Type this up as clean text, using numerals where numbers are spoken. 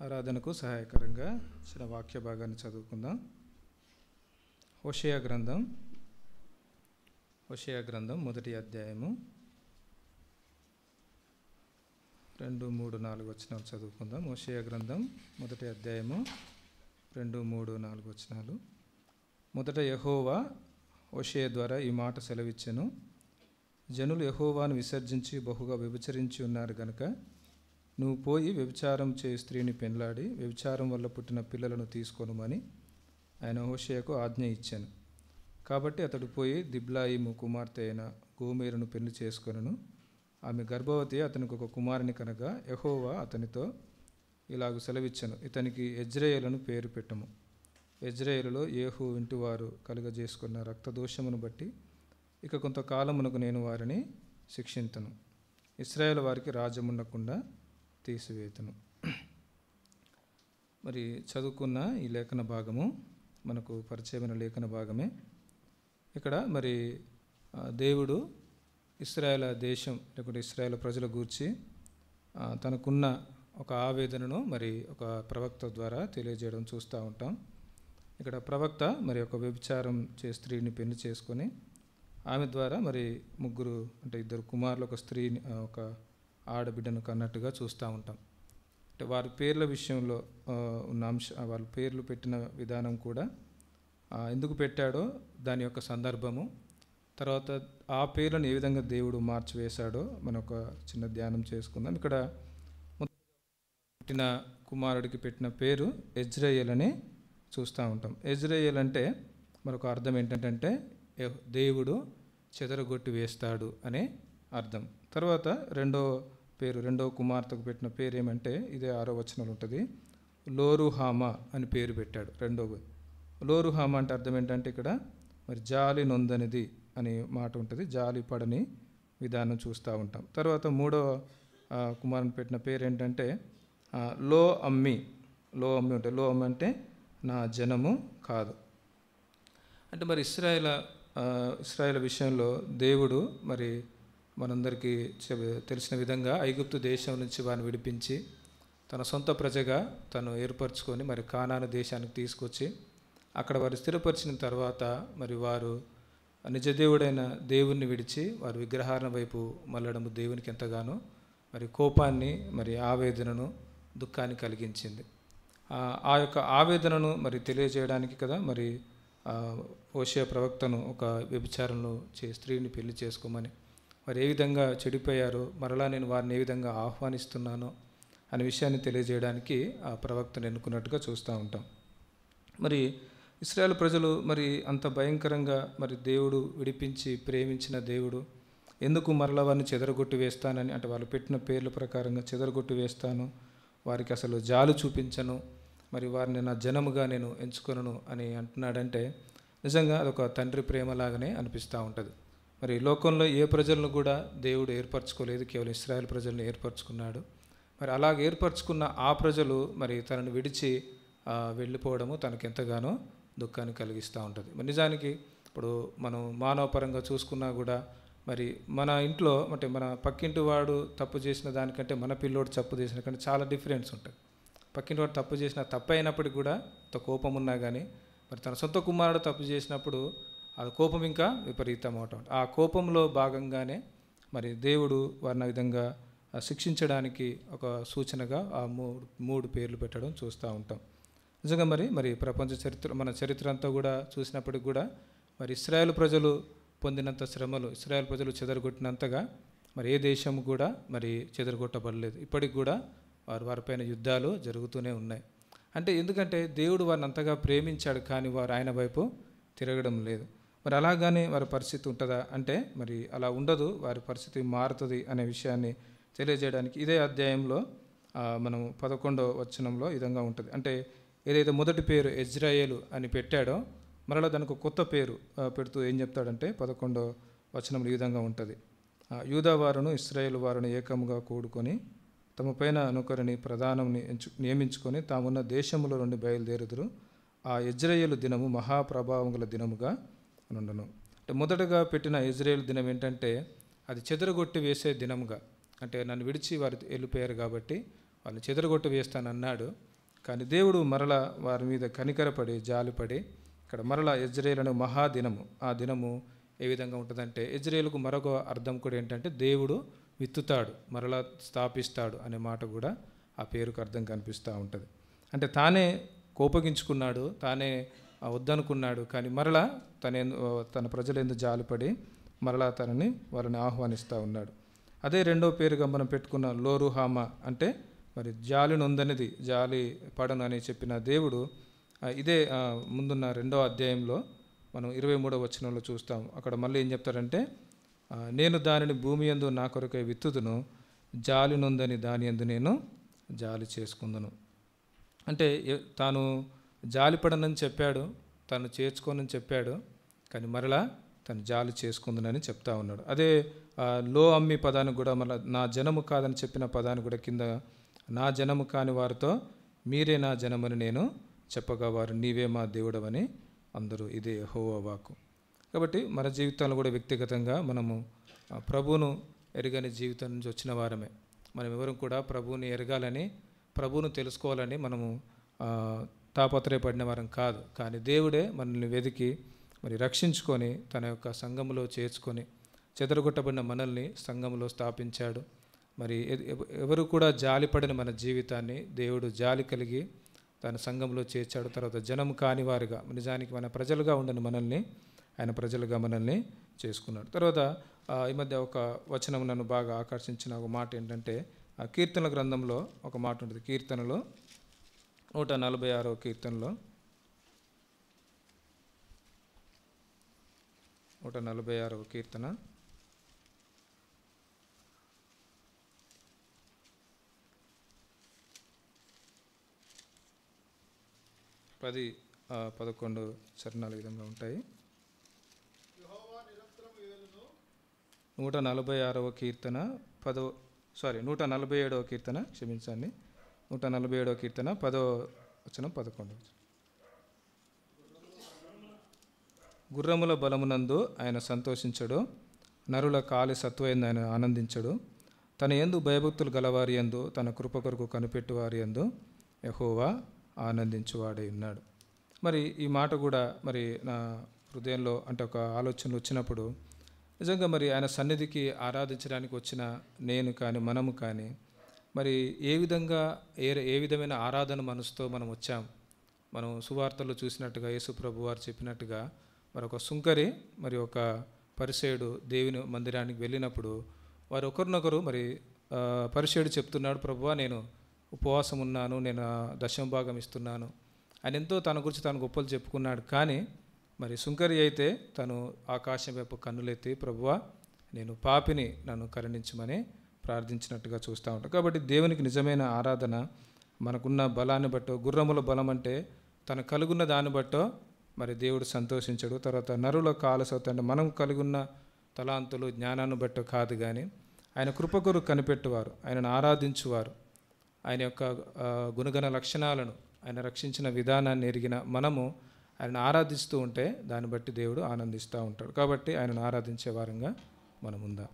ఆరాధనకు సహాయకరంగా చిన్న వాక్య భాగాన్ని చదువుకుందాం. హోషేయ గ్రంథం మొదటి అధ్యాయము 2, 3, 4 వచనాలు చదువుకుందాం. హోషేయ గ్రంథం మొదటి అధ్యాయము 2, 3, 4 వచనాలు. మొదట యెహోవా హోషేయ ద్వారా ఈ మాట సెలవిచ్చెను. జనులు యెహోవాను విసర్జించి బహుగా వ్యభిచరించి ఉన్నారు గనుక నువ్వు పోయి వ్యభిచారం చేయి స్త్రీని పెండ్లాడి వ్యభిచారం వల్ల పుట్టిన పిల్లలను తీసుకొనుమని ఆయన హోషేయకు ఆజ్ఞ ఇచ్చాను. కాబట్టి అతడు పోయి దిబ్లాయిము కుమార్తె అయిన గోమెరును పెళ్లి చేసుకొనెను. ఆమె గర్భవతి అతనికి ఒక కుమారుని కనుక యెహోవా అతనితో ఇలాగు సెలవిచ్చెను, ఇతనికి యెజ్రెయేలు పేరు పెట్టుము. యెజ్రెయేలులో యేహూ ఇంటివారు కలుగజేసుకున్న రక్తదోషమును బట్టి ఇక కొంతకాలమునకు నేను వారిని శిక్షింతును. ఇశ్రాయేలు వారికి రాజ్యముండకుండా తీసివేతును. మరి చదువుకున్న ఈ లేఖన భాగము మనకు పరిచయమైన లేఖన భాగమే. ఇక్కడ మరి దేవుడు ఇశ్రాయేలు దేశం లేకుంటే ఇశ్రాయేలు ప్రజల గూర్చి తనకున్న ఒక ఆవేదనను మరి ఒక ప్రవక్త ద్వారా తెలియజేయడం చూస్తూ ఉంటాం. ఇక్కడ ప్రవక్త మరి ఒక వ్యభిచారం స్త్రీని పెళ్లి చేసుకొని ఆమె ద్వారా మరి ముగ్గురు అంటే 2 కుమారులు ఒక స్త్రీని ఒక ఆడబిడ్డను కన్నట్టుగా చూస్తూ ఉంటాం. అంటే వారి పేర్ల విషయంలో ఉన్న వాళ్ళ పేర్లు పెట్టిన విధానం కూడా ఎందుకు పెట్టాడో దాని యొక్క సందర్భము, తర్వాత ఆ పేర్లను ఏ విధంగా దేవుడు మార్చివేశాడో మనం ఒక చిన్న ధ్యానం చేసుకుందాం. ఇక్కడ పుట్టిన కుమారుడికి పెట్టిన పేరు యెజ్రెయేలు అని చూస్తూ ఉంటాం. యెజ్రెయేలు అంటే మరొక అర్థం ఏంటంటే దేవుడు చెదరగొట్టి వేస్తాడు అనే అర్థం. తర్వాత రెండో కుమార్తెకు పెట్టిన పేరు ఏమంటే ఇదే 6వ వచనంలో ఉంటుంది, లోరుహామా అని పేరు పెట్టాడు. లోరుహామా అంటే అర్థం ఏంటంటే ఇక్కడ మరి జాలి నొందనిది అనే మాట ఉంటుంది, జాలి పడని విధానం చూస్తూ ఉంటాం. తర్వాత 3వ కుమారుని పెట్టిన పేరు ఏంటంటే లో అమ్మి ఉంటుంది. లో అమ్మి అంటే నా జనము కాదు. అంటే మరి ఇశ్రాయేలు విషయంలో దేవుడు మరి మనందరికీ తెలిసిన విధంగా ఐగుప్తు దేశం నుంచి వారిని విడిపించి తన సొంత ప్రజగా తను ఏర్పరచుకొని మరి కానాను దేశానికి తీసుకొచ్చి అక్కడ వారు స్థిరపరిచిన తర్వాత మరి వారు నిజదేవుడైన దేవుణ్ణి విడిచి వారు విగ్రహాల వైపు మళ్ళడము దేవునికి ఎంతగానో మరి కోపాన్ని మరి ఆవేదనను దుఃఖాన్ని కలిగించింది. ఆ యొక్క ఆవేదనను మరి తెలియజేయడానికి కదా మరి హోషేయ ప్రవక్తను ఒక వ్యభిచారంలో స్త్రీని పెళ్లి చేసుకోమని మరి ఏ విధంగా చెడిపోయారో మరలా నేను వారిని ఏ విధంగా ఆహ్వానిస్తున్నానో అనే విషయాన్ని తెలియజేయడానికి ఆ ప్రవక్తను ఎన్నుకున్నట్టుగా చూస్తూ ఉంటాం. మరి ఇశ్రాయేలు ప్రజలు మరి అంత భయంకరంగా మరి దేవుడు విడిపించి ప్రేమించిన దేవుడు ఎందుకు మరలా వారిని చెదరగొట్టి వేస్తానని, అంటే వాళ్ళు పెట్టిన పేర్ల ప్రకారంగా చెదరగొట్టి వేస్తాను, వారికి అసలు జాలు చూపించను, మరి వారిని నా జనముగా నేను ఎంచుకొనను అని అంటున్నాడంటే నిజంగా అదొక తండ్రి ప్రేమలాగానే అనిపిస్తూ ఉంటుంది. మరి లోకంలో ఏ ప్రజలను కూడా దేవుడు ఏర్పరచుకోలేదు, కేవలం ఇశ్రాయేలు ప్రజలను ఏర్పరచుకున్నాడు. మరి అలాగ ఏర్పరచుకున్న ఆ ప్రజలు మరి తనను విడిచి వెళ్ళిపోవడము తనకు ఎంతగానో దుఃఖాన్ని కలిగిస్తూ ఉంటుంది. మరి నిజానికి ఇప్పుడు మనం మానవపరంగా చూసుకున్నా కూడా మరి మన ఇంట్లో అంటే మన పక్కింటి వాడు తప్పు చేసిన దానికంటే మన పిల్లోడు తప్పు చేసిన కంటే చాలా డిఫరెన్స్ ఉంటుంది. పక్కింటి వాడు తప్పు చేసిన తప్పు అయినప్పటికీ కూడా అంత కోపం ఉన్నా కానీ మరి తన సొంత కుమారుడు తప్పు చేసినప్పుడు ఆ కోపం ఇంకా విపరీతం అవటం, ఆ కోపంలో భాగంగానే మరి దేవుడు వారిని ఆ విధంగా శిక్షించడానికి ఒక సూచనగా ఆ మూడు పేర్లు పెట్టడం చూస్తూ ఉంటాం. నిజంగా మరి ప్రపంచ చరిత్ర మన చరిత్ర అంతా కూడా చూసినప్పటికి కూడా మరి ఇశ్రాయేలు ప్రజలు పొందినంత శ్రమలు, ఇశ్రాయేలు ప్రజలు చెదరగొట్టినంతగా మరి ఏ దేశం కూడా మరి చెదరగొట్టబడలేదు. ఇప్పటికి కూడా వారిపైన యుద్ధాలు జరుగుతూనే ఉన్నాయి. అంటే ఎందుకంటే దేవుడు వారిని అంతగా ప్రేమించాడు, కానీ వారు ఆయన వైపు తిరగడం లేదు. మరి అలాగానే వారి పరిస్థితి ఉంటుందా అంటే మరి అలా ఉండదు, వారి పరిస్థితి మారుతుంది అనే విషయాన్ని తెలియజేయడానికి ఇదే అధ్యాయంలో మనం 11వ వచనంలో ఈ విధంగా ఉంటుంది. అంటే ఏదైతే మొదటి పేరు యెజ్రెయేలు అని పెట్టాడో మరలా దానికి కొత్త పేరు పెడుతూ ఏం చెప్తాడంటే 11వ వచనంలో ఈ విధంగా ఉంటుంది, యూదా వారును ఇశ్రాయేలు వారును ఏకముగా కూడుకొని తమ పైన అనుకరిని ప్రధానంని నియమించుకొని తామున్న దేశములో నుండి బయలుదేరుదురు. ఆ యెజ్రెయేలు దినము మహాప్రభావం గల దినముగా నుండును. అంటే మొదటగా పెట్టిన యెజ్రెయేలు దినం ఏంటంటే అది చెదరగొట్టి వేసే దినముగా, అంటే నన్ను విడిచి వారు వెళ్ళిపోయారు కాబట్టి వాళ్ళని చెదరగొట్టి వేస్తానన్నాడు. కానీ దేవుడు మరల వారి మీద కనికరపడి జాలిపడి ఇక్కడ మరల యెజ్రెయేలు మహాదినము, ఆ దినము ఏ విధంగా ఉంటుందంటే, యెజ్రెయేలుకు మరొక అర్థం కూడా ఏంటంటే దేవుడు విత్తుతాడు, మరలా స్థాపిస్తాడు అనే మాట కూడా ఆ పేరుకు అర్థం కనిపిస్తూ ఉంటుంది. అంటే తానే కోపగించుకున్నాడు, తానే వద్దనుకున్నాడు, కానీ మరలా తన ప్రజలందు జాలిపడి మరలా వాళ్ళని ఆహ్వానిస్తూ ఉన్నాడు. అదే రెండో పేరుగా మనం పెట్టుకున్న లోరుహామ, అంటే మరి జాలి నొందనిది, జాలి పడను అని చెప్పిన దేవుడు ఇదే ముందున్న 2వ అధ్యాయంలో మనం 23వ వచనంలో చూస్తాం. అక్కడ మళ్ళీ ఏం చెప్తారంటే, నేను దానిని భూమి యందు నా కొరకై విత్తుదును, జాలి నొందని దాని యందు నేను జాలి చేసుకుందును. అంటే తాను జాలిపడనని చెప్పాడు, తను చేర్చుకోనని చెప్పాడు, కానీ మరలా తను జాలి చేసుకుందునని చెప్తా ఉన్నాడు. అదే లో అమ్మి పదానికి కూడా మళ్ళీ నా జనము కాదని చెప్పిన పదానికి కూడా కింద నా జనము కాని వారితో మీరే నా జనమని నేను చెప్పగా వారు నీవే మా దేవుడవని అందరూ, ఇదే యెహోవా వాక్కు. కాబట్టి మన జీవితాల్లో కూడా వ్యక్తిగతంగా మనము ప్రభువును ఎరగని జీవితం నుంచి వచ్చిన వారమే. మనం ఎవరు కూడా ప్రభువుని ఎరగాలని, ప్రభువును తెలుసుకోవాలని మనము తాపత్రయపడిన వారం కాదు. కానీ దేవుడే మనల్ని వెతికి మరి రక్షించుకొని తన యొక్క సంఘములో చేర్చుకొని చెదరగొట్టబడిన మనల్ని సంఘములో స్థాపించాడు. మరి ఎవరు కూడా జాలిపడిన మన జీవితాన్ని దేవుడు జాలి కలిగి తన సంఘంలో చేర్చాడు. తర్వాత జనము కాని వారుగా, నిజానికి మన ప్రజలుగా ఉండని మనల్ని ఆయన ప్రజలుగా మనల్ని చేసుకున్నాడు. తర్వాత ఈ మధ్య ఒక వచనం నన్ను బాగా ఆకర్షించిన ఒక మాట ఏంటంటే, కీర్తనల గ్రంథంలో ఒక మాట ఉంటుంది. కీర్తనలో 146వ కీర్తనలో 146వ కీర్తన 10-11 చరణాల విధంగా ఉంటాయి. 146వ కీర్తన 147వ కీర్తన, క్షమించండి, 147వ కీర్తన 10వ వచనం 11వ వచనం. గుర్రముల బలమునందు ఆయన సంతోషించడు, నరుల కాలి సత్వయందు ఆయన ఆనందించడు. తన యందు భయభక్తులు గలవారి యందు, తన కృప కొరకు కనిపెట్టువారి యందు యెహోవా ఆనందించువాడై ఉన్నాడు. మరి ఈ మాట కూడా మరి నా హృదయంలో అంటే ఒక ఆలోచన వచ్చినప్పుడు, నిజంగా మరి ఆయన సన్నిధికి ఆరాధించడానికి వచ్చిన నేను కానీ మనము కానీ మరి ఏ విధంగా ఏ విధమైన ఆరాధన మనసుతో మనం వచ్చాం. మనం సువార్తల్లో చూసినట్టుగా యేసు ప్రభు వారు చెప్పినట్టుగా మరి ఒక సుంకరి మరి ఒక పరిసేయుడు దేవుని మందిరానికి వెళ్ళినప్పుడు వారు ఒకరినొకరు మరి పరిసేయుడు చెప్తున్నాడు, ప్రభువా నేను ఉపవాసం ఉన్నాను, నేను దశమభాగం ఇస్తున్నాను అని ఎంతో తన గురించి తాను గొప్పలు చెప్పుకున్నాడు. కానీ మరి సుంకరి అయితే తను ఆకాశం వైపు కన్నులెత్తి, ప్రభువా నేను పాపిని, నన్ను కరుణించమని ప్రార్థించినట్టుగా చూస్తూ ఉంటాం. కాబట్టి దేవునికి నిజమైన ఆరాధన మనకున్న బలాన్ని బట్టో, గుర్రముల బలం అంటే తను కలుగున్న దాన్ని బట్టో మరి దేవుడు సంతోషించడు. తర్వాత నరుల కాలసౌత అంటే మనం కలిగున్న తలాంతులు జ్ఞానాన్ని బట్టో కాదు, కానీ ఆయన కృపకొరు కనిపెట్టువారు, ఆయనను ఆరాధించువారు, ఆయన యొక్క గుణగణ లక్షణాలను, ఆయన రక్షించిన విధానాన్ని ఎరిగిన మనము ఆయన ఆరాధిస్తూ ఉంటే దాన్ని బట్టి దేవుడు ఆనందిస్తూ ఉంటాడు. కాబట్టి ఆయనను ఆరాధించే వారంగా మనం ఉందాం.